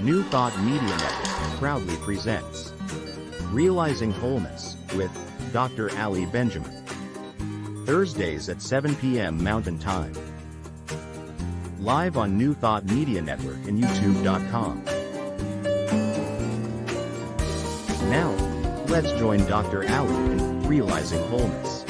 New Thought Media Network proudly presents Realizing Wholeness with Dr. Ali Benjamin. Thursdays at 7 p.m. Mountain Time. Live on New Thought Media Network and YouTube.com. Now, let's join Dr. Ali in Realizing Wholeness.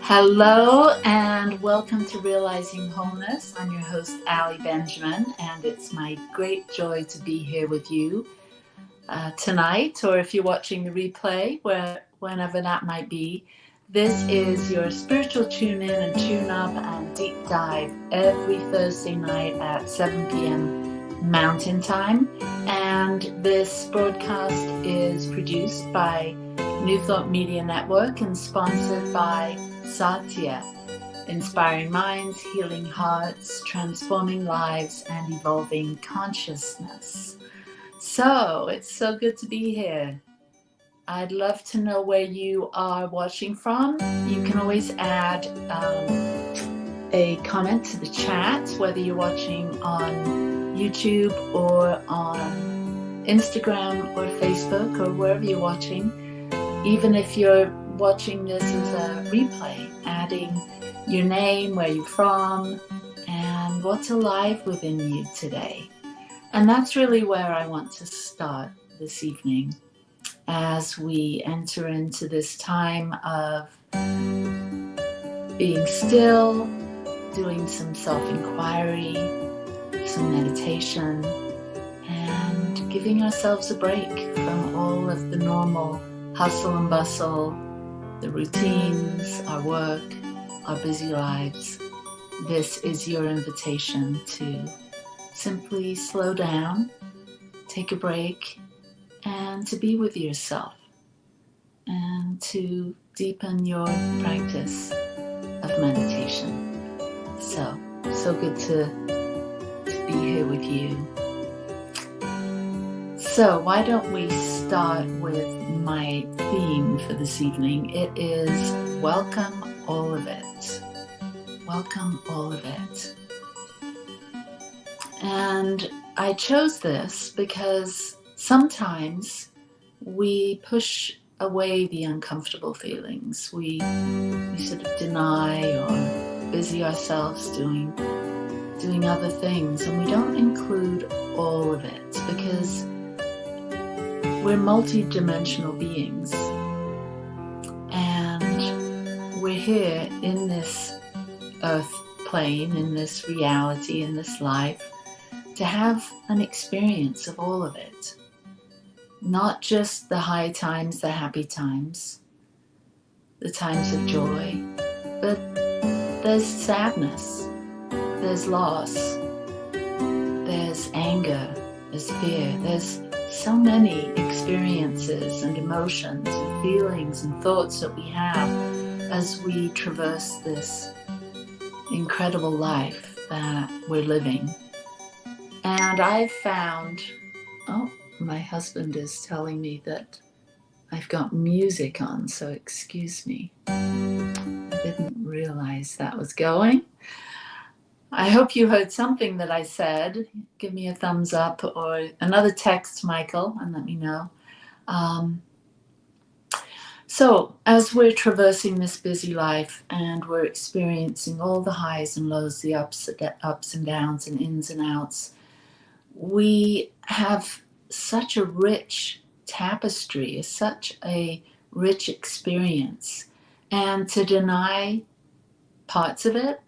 Hello and welcome to Realizing Wholeness. I'm your host, Ali Benjamin, and it's my great joy to be here with you tonight, or if you're watching the replay, whenever that might be. This is your spiritual tune-in and tune-up and deep dive every Thursday night at 7 p.m. Mountain Time. And this broadcast is produced by New Thought Media Network and sponsored by Satya, inspiring minds, healing hearts, transforming lives, and evolving consciousness. So, it's so good to be here. I'd love to know where you are watching from. You can always add a comment to the chat, whether you're watching on YouTube or on Instagram or Facebook or wherever you're watching. Even if you're watching this as a replay, adding your name, where you're from, and what's alive within you today. And that's really where I want to start this evening as we enter into this time of being still, doing some self-inquiry, some meditation, and giving ourselves a break from all of the normal hustle and bustle, the routines, our work, our busy lives. This is your invitation to simply slow down, take a break, and to be with yourself, and to deepen your practice of meditation. So good to be here with you. So why don't we start with my theme for this evening? It is welcome all of it. Welcome all of it. And I chose this because sometimes we push away the uncomfortable feelings. We sort of deny or busy ourselves doing other things, and we don't include all of it because we're multi-dimensional beings, and we're here in this earth plane, in this reality, in this life, to have an experience of all of it. Not just the high times, the happy times, the times of joy, but there's sadness, there's loss, there's anger, there's fear, there's so many experiences and emotions and feelings and thoughts that we have as we traverse this incredible life that we're living. And I've found, my husband is telling me that I've got music on, so excuse me. I didn't realize that was going. I hope you heard something that I said. Give me a thumbs up or another text, Michael, and let me know. So as we're traversing this busy life and we're experiencing all the highs and lows, the ups and downs and ins and outs, we have such a rich tapestry, such a rich experience. And to deny parts of it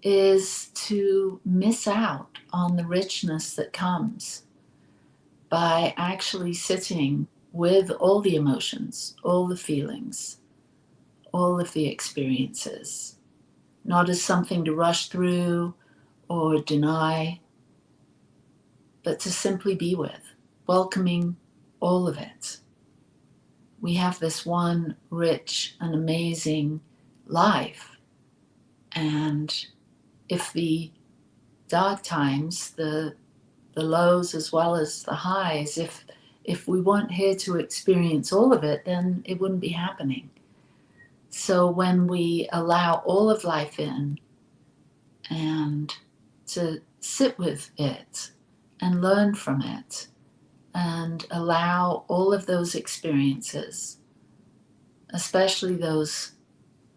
is to miss out on the richness that comes by actually sitting with all the emotions, all the feelings, all of the experiences, not as something to rush through or deny, but to simply be with, welcoming all of it. We have this one rich and amazing life, and if the dark times, the lows as well as the highs, if we weren't here to experience all of it, then it wouldn't be happening. So when we allow all of life in and to sit with it and learn from it and allow all of those experiences, especially those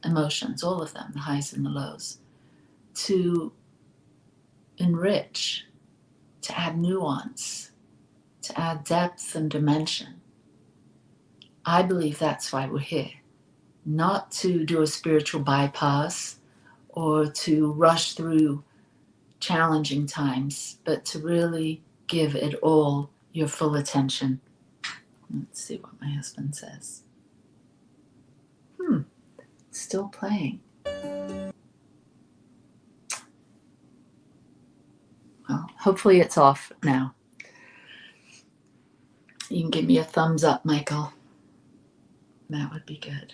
emotions, all of them, the highs and the lows, to enrich, to add nuance, to add depth and dimension. I believe that's why we're here. Not to do a spiritual bypass or to rush through challenging times, but to really give it all your full attention. Let's see what my husband says. Still playing. Well, hopefully it's off now. You can give me a thumbs up, Michael. That would be good.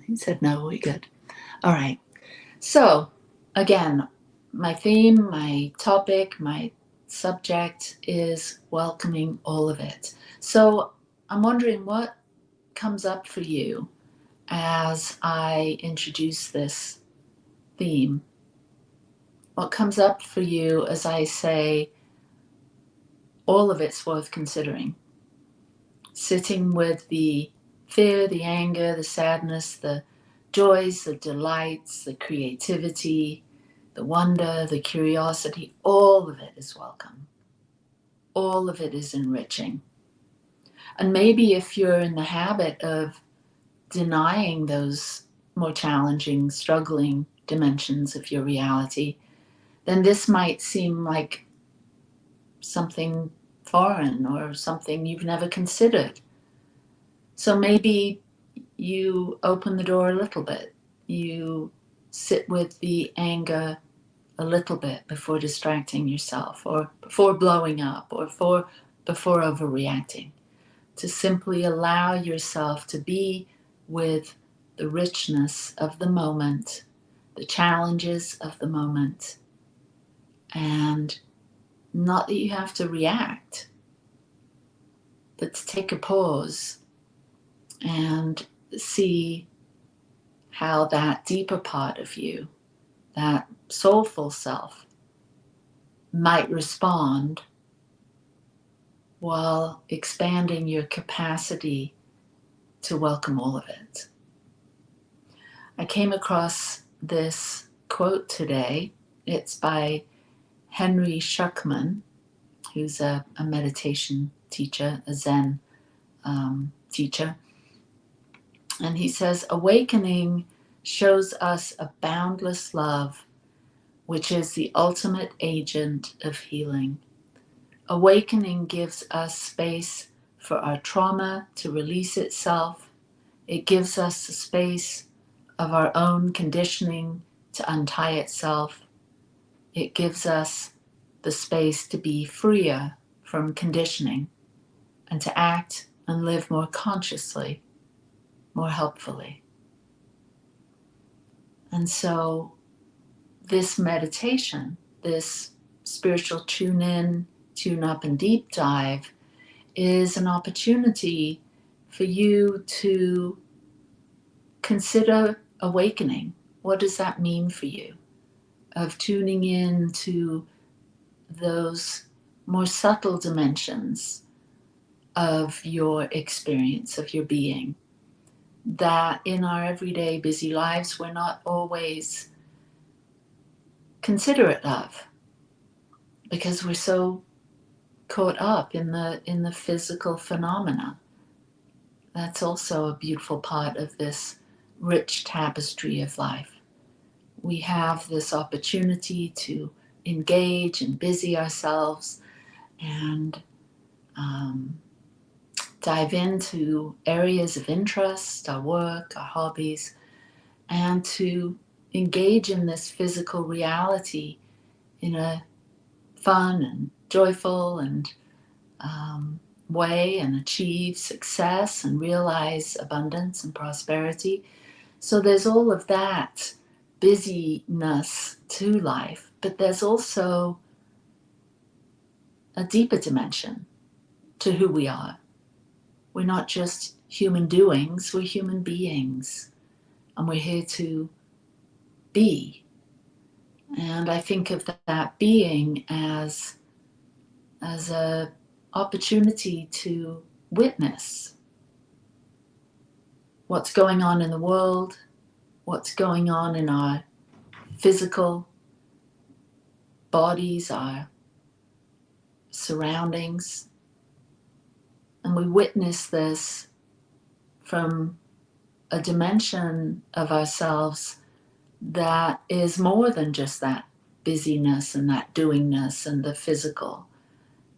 He said no, we're good. All right. So, again, my theme, my topic, my subject is welcoming all of it. So, I'm wondering what comes up for you as I introduce this theme. What comes up for you as I say all of it's worth considering? Sitting with the fear, the anger, the sadness, the joys, the delights, the creativity, the wonder, the curiosity, all of it is welcome. All of it is enriching. And maybe if you're in the habit of denying those more challenging, struggling dimensions of your reality, then this might seem like something foreign or something you've never considered. So maybe you open the door a little bit. You sit with the anger a little bit before distracting yourself or before blowing up or before overreacting. To simply allow yourself to be with the richness of the moment, the challenges of the moment, and not that you have to react, but to take a pause and see how that deeper part of you, that soulful self, might respond while expanding your capacity to welcome all of it. I came across this quote today. It's by Henry Shukman, who's a meditation teacher, a Zen teacher. And he says, awakening shows us a boundless love, which is the ultimate agent of healing. Awakening gives us space for our trauma to release itself. It gives us the space of our own conditioning to untie itself. It gives us the space to be freer from conditioning and to act and live more consciously, more helpfully. And so this meditation, this spiritual tune in, tune up and deep dive is an opportunity for you to consider awakening. What does that mean for you? Of tuning in to those more subtle dimensions of your experience, of your being, that in our everyday busy lives we're not always considerate of, because we're so caught up in the physical phenomena. That's also a beautiful part of this rich tapestry of life. We have this opportunity to engage and busy ourselves and dive into areas of interest, our work, our hobbies, and to engage in this physical reality in a fun and joyful and way, and achieve success and realize abundance and prosperity. So there's all of that busyness to life, but there's also a deeper dimension to who we are. we're not just human doings, we're human beings. And we're here to be. And I think of that being as an opportunity to witness what's going on in the world, what's going on in our physical bodies, our surroundings. And we witness this from a dimension of ourselves that is more than just that busyness and that doingness and the physical.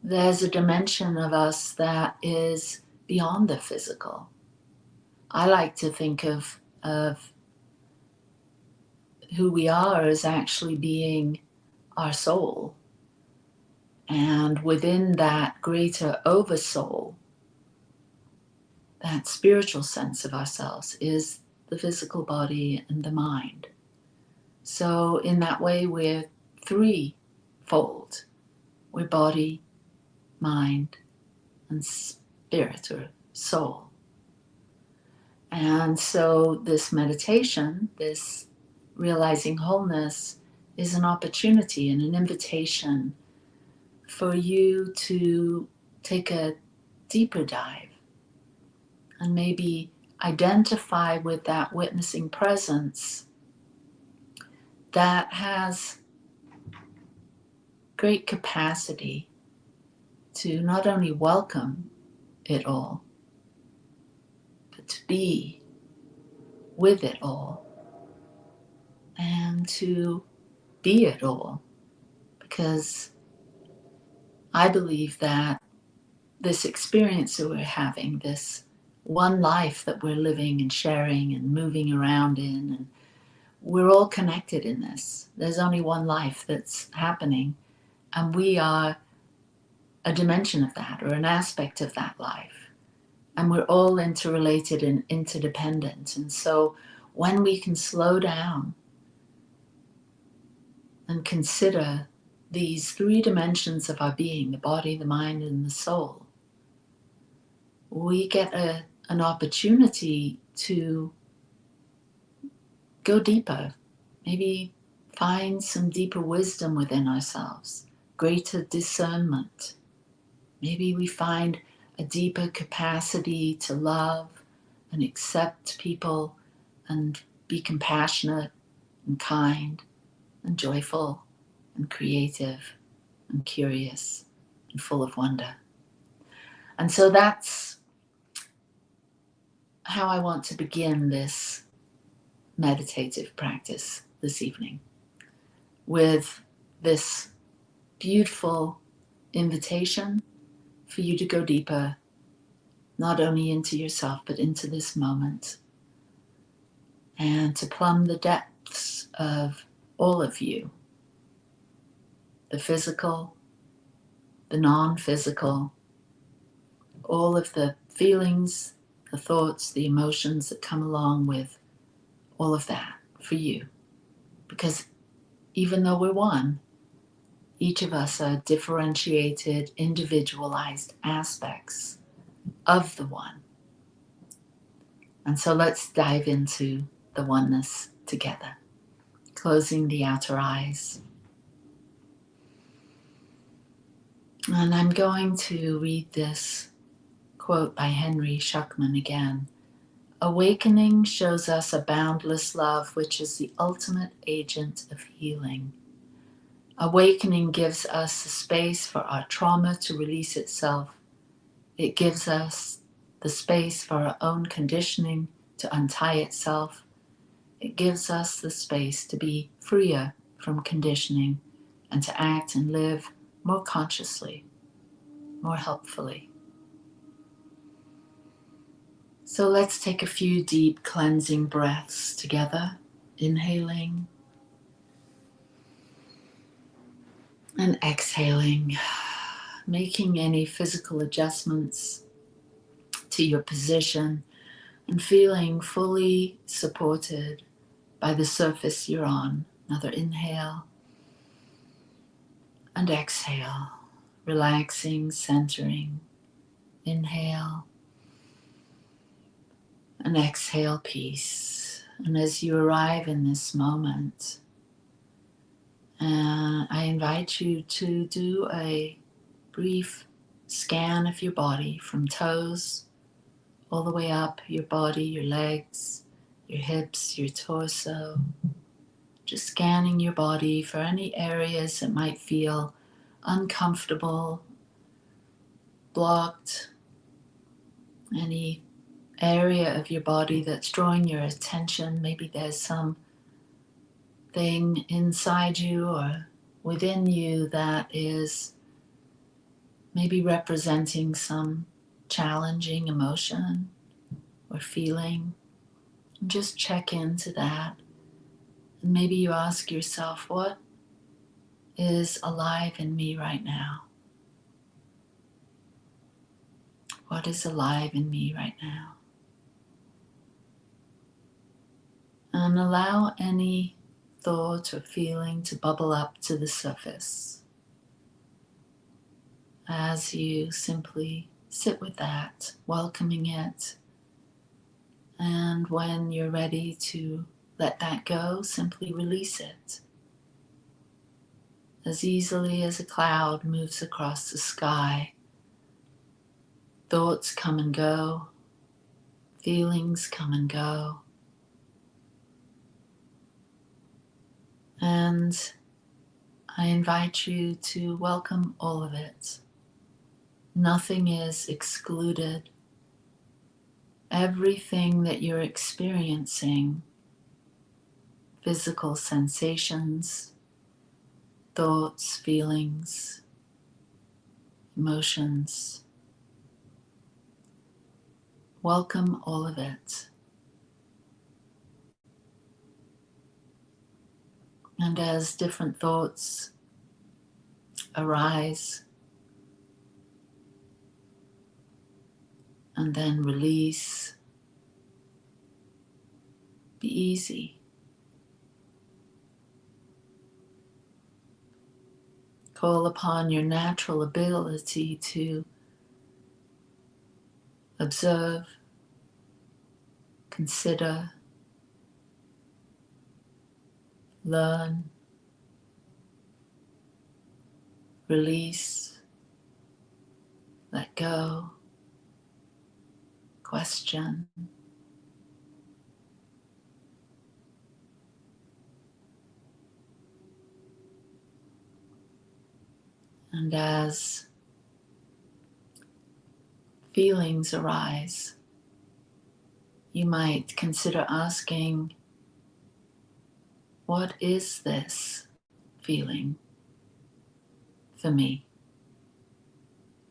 There's a dimension of us that is beyond the physical. I like to think of who we are as actually being our soul. And within that greater oversoul, that spiritual sense of ourselves is the physical body and the mind. So in that way, we're threefold. We're body, mind, and spirit or soul. And so this meditation, this realizing wholeness, is an opportunity and an invitation for you to take a deeper dive and maybe identify with that witnessing presence that has great capacity to not only welcome it all, but to be with it all and to be it all. Because I believe that this experience that we're having, this one life that we're living and sharing and moving around in, and we're all connected in this. There's only one life that's happening, and we are a dimension of that or an aspect of that life. And we're all interrelated and interdependent. And so when we can slow down and consider these three dimensions of our being, the body, the mind, and the soul, we get an opportunity to go deeper, maybe find some deeper wisdom within ourselves, greater discernment. Maybe we find a deeper capacity to love and accept people and be compassionate and kind and joyful and creative and curious and full of wonder. And so that's how I want to begin this meditative practice this evening, with this beautiful invitation for you to go deeper, not only into yourself, but into this moment, and to plumb the depths of all of you, the physical, the non-physical, all of the feelings, the thoughts, the emotions that come along with all of that for you. Because even though we're one, each of us are differentiated, individualized aspects of the one. And so let's dive into the oneness together. Closing the outer eyes. And I'm going to read this quote by Henry Shukman again. Awakening shows us a boundless love which is the ultimate agent of healing. Awakening gives us the space for our trauma to release itself. It gives us the space for our own conditioning to untie itself. It gives us the space to be freer from conditioning and to act and live more consciously, more helpfully. So let's take a few deep cleansing breaths together, inhaling and exhaling, making any physical adjustments to your position and feeling fully supported by the surface you're on. Another inhale and exhale, relaxing, centering. Inhale and exhale peace. And as you arrive in this moment, I invite you to do a brief scan of your body from toes all the way up your body, your legs, your hips, your torso. Just scanning your body for any areas that might feel uncomfortable, blocked, any area of your body that's drawing your attention. Maybe there's some thing inside you or within you that is maybe representing some challenging emotion or feeling. And just check into that. And maybe you ask yourself, what is alive in me right now? What is alive in me right now? And allow any thought or feeling to bubble up to the surface as you simply sit with that, welcoming it. And when you're ready to let that go, simply release it. As easily as a cloud moves across the sky, thoughts come and go, feelings come and go. And I invite you to welcome all of it. Nothing is excluded. Everything that you're experiencing, physical sensations, thoughts, feelings, emotions, welcome all of it. And as different thoughts arise and then release, be easy. Call upon your natural ability to observe, consider, learn, release, let go, question. And as feelings arise, you might consider asking, what is this feeling for me?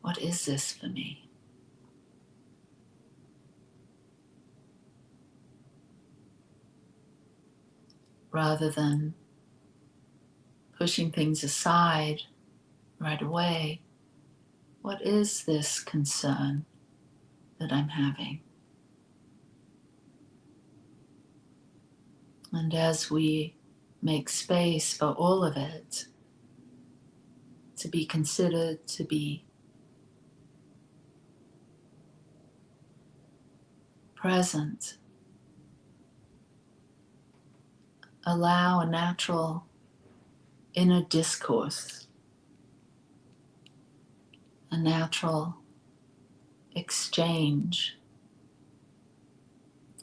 What is this for me? Rather than pushing things aside right away, what is this concern that I'm having? And as we make space for all of it to be considered, to be present, allow a natural inner discourse, a natural exchange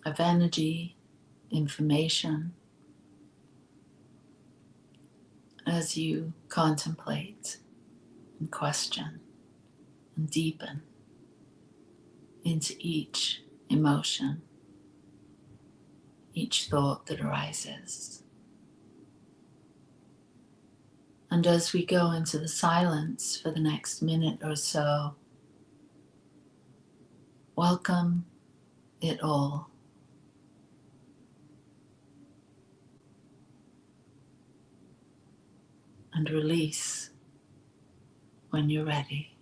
of energy, information, as you contemplate and question and deepen into each emotion, each thought that arises. And as we go into the silence for the next minute or so, welcome it all. And release when you're ready.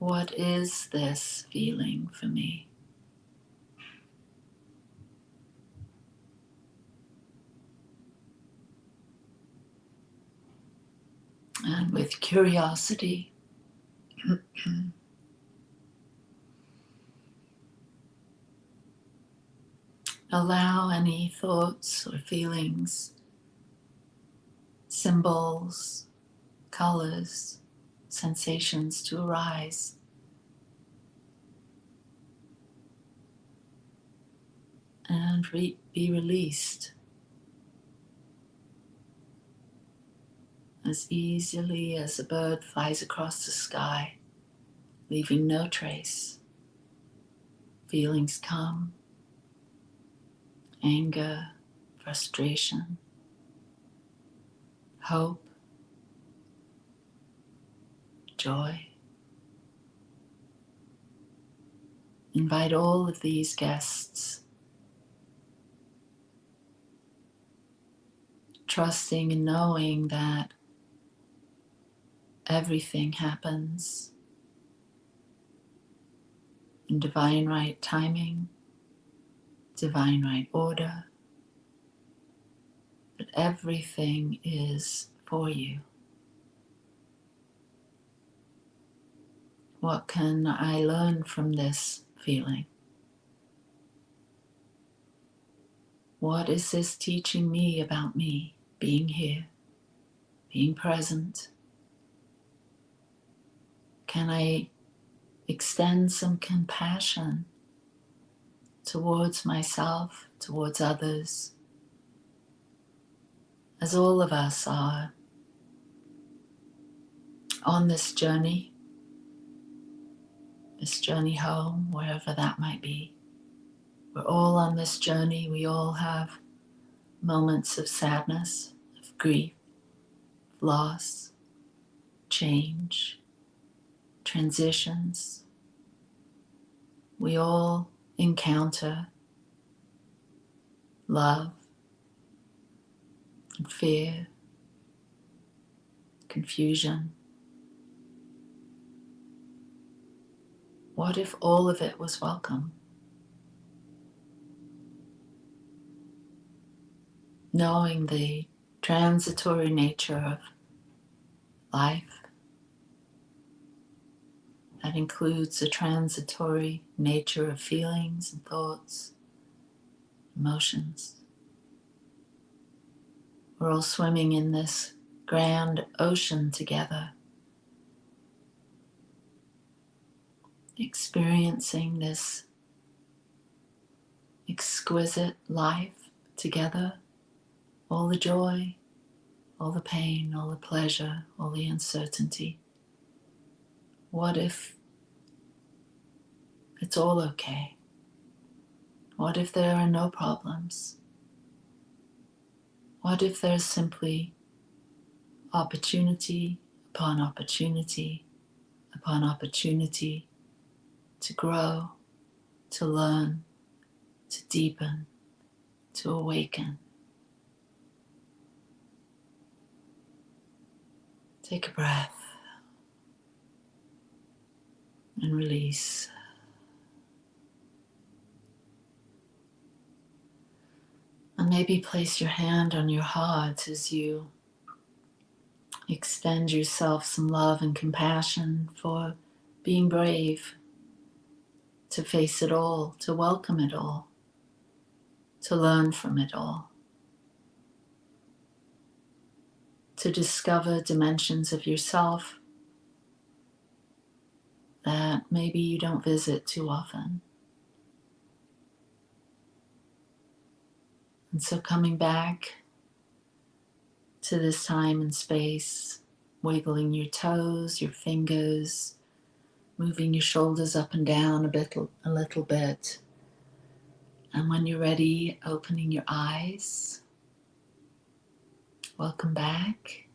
What is this feeling for me? And with curiosity, allow any thoughts or feelings, symbols, colors, sensations to arise. And be released as easily as a bird flies across the sky, leaving no trace. Feelings come, anger, frustration, hope, joy. Invite all of these guests, trusting and knowing that everything happens in divine right timing, divine right order, that everything is for you. What can I learn from this feeling? What is this teaching me about me, being here, being present? Can I extend some compassion towards myself, towards others, as all of us are on this journey home, wherever that might be. We're all on this journey. We all have moments of sadness, of grief, loss, change, transitions. We all encounter love and fear, confusion. What if all of it was welcome? Knowing the transitory nature of life, that includes the transitory nature of feelings and thoughts, emotions. We're all swimming in this grand ocean together, experiencing this exquisite life together, all the joy, all the pain, all the pleasure, all the uncertainty. What if it's all okay? What if there are no problems? What if there's simply opportunity upon opportunity upon opportunity to grow, to learn, to deepen, to awaken? Take a breath and release. And maybe place your hand on your heart as you extend yourself some love and compassion for being brave to face it all, to welcome it all, to learn from it all, to discover dimensions of yourself that maybe you don't visit too often. And so coming back to this time and space, wiggling your toes, your fingers, moving your shoulders up and down a little bit. And when you're ready, opening your eyes. Welcome back.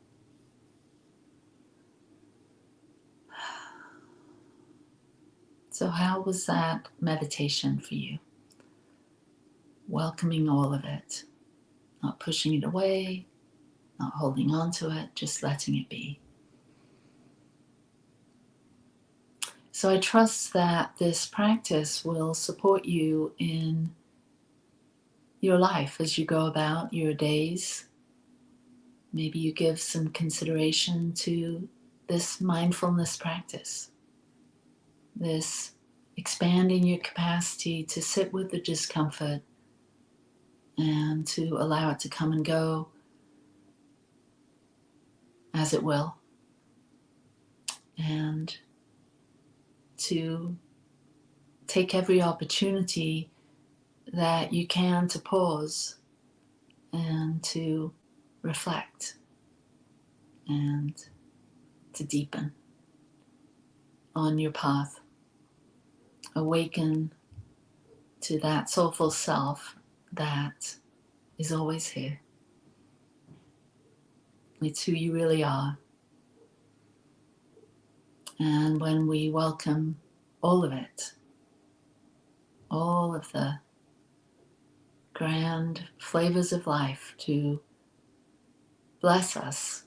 So how was that meditation for you? Welcoming all of it, not pushing it away, not holding on to it, just letting it be. So I trust that this practice will support you in your life as you go about your days. Maybe you give some consideration to this mindfulness practice, this expanding your capacity to sit with the discomfort and to allow it to come and go as it will, and to take every opportunity that you can to pause and to reflect and to deepen on your path. Awaken to that soulful self that is always here. It's who you really are. And when we welcome all of it, all of the grand flavors of life to bless us,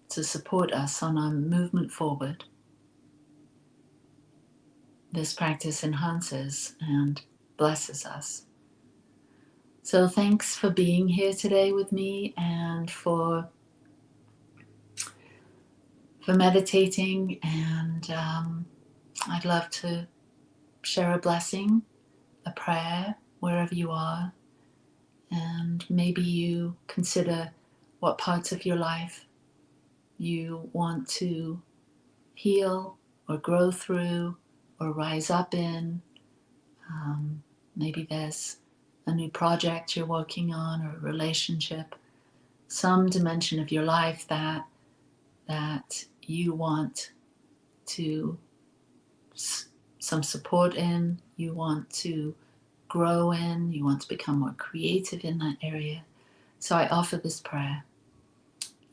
to support us on our movement forward, this practice enhances and blesses us. So thanks for being here today with me and for meditating, and I'd love to share a blessing, a prayer, wherever you are, and maybe you consider what parts of your life you want to heal or grow through or rise up in. Maybe there's a new project you're working on, or a relationship, some dimension of your life that you want to some support in, you want to grow in, you want to become more creative in that area. So I offer this prayer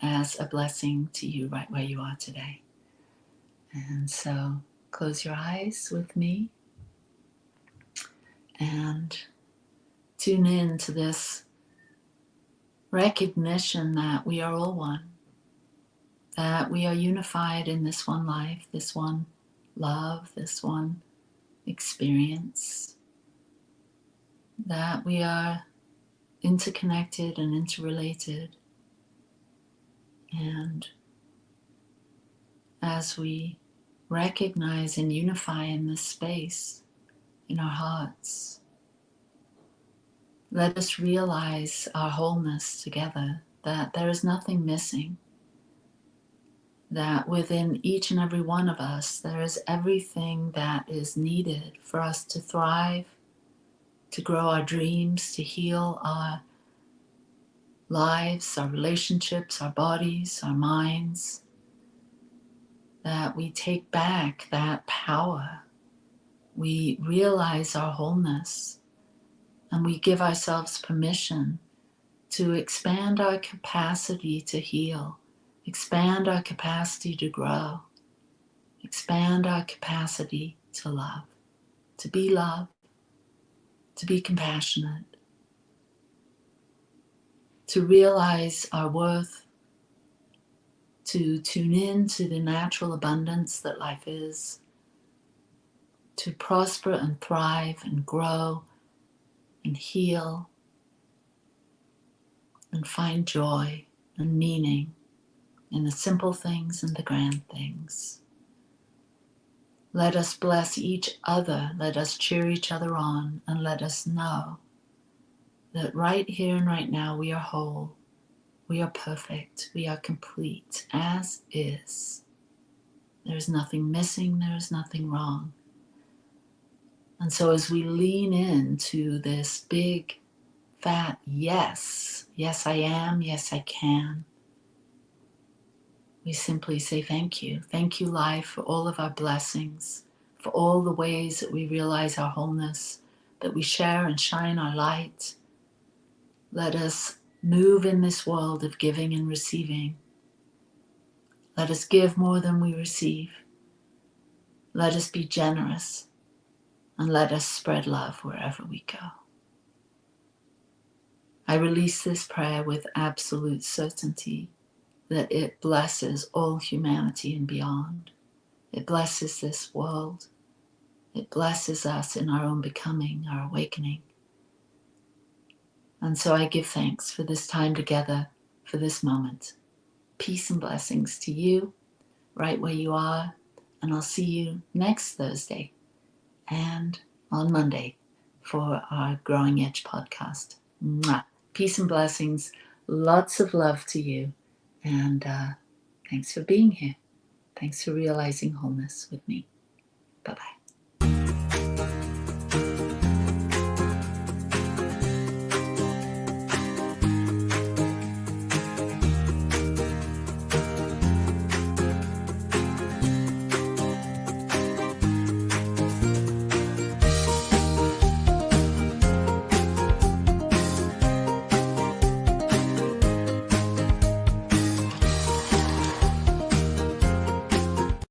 as a blessing to you right where you are today. And so close your eyes with me and tune in to this recognition that we are all one, that we are unified in this one life, this one love, this one experience, that we are interconnected and interrelated. And as we recognize and unify in this space, in our hearts, let us realize our wholeness together, that there is nothing missing, that within each and every one of us there is everything that is needed for us to thrive, to grow our dreams, to heal our lives, our relationships, our bodies, our minds, that we take back that power. We realize our wholeness, and we give ourselves permission to expand our capacity to heal, expand our capacity to grow, expand our capacity to love, to be compassionate, to realize our worth, to tune in to the natural abundance that life is, to prosper and thrive and grow and heal and find joy and meaning in the simple things and the grand things. Let us bless each other, let us cheer each other on, and let us know that right here and right now we are whole, we are perfect, we are complete as is. There is nothing missing, there is nothing wrong. And so as we lean into this big, fat yes, yes I am, yes I can, we simply say thank you. Thank you, life, for all of our blessings, for all the ways that we realize our wholeness, that we share and shine our light. Let us move in this world of giving and receiving. Let us give more than we receive. Let us be generous, and let us spread love wherever we go. I release this prayer with absolute certainty that it blesses all humanity and beyond. It blesses this world. It blesses us in our own becoming, our awakening. And so I give thanks for this time together, for this moment. Peace and blessings to you, right where you are. And I'll see you next Thursday and on Monday for our Growing Edge podcast. Mwah. Peace and blessings. Lots of love to you. And thanks for being here. Thanks for realizing wholeness with me. Bye-bye.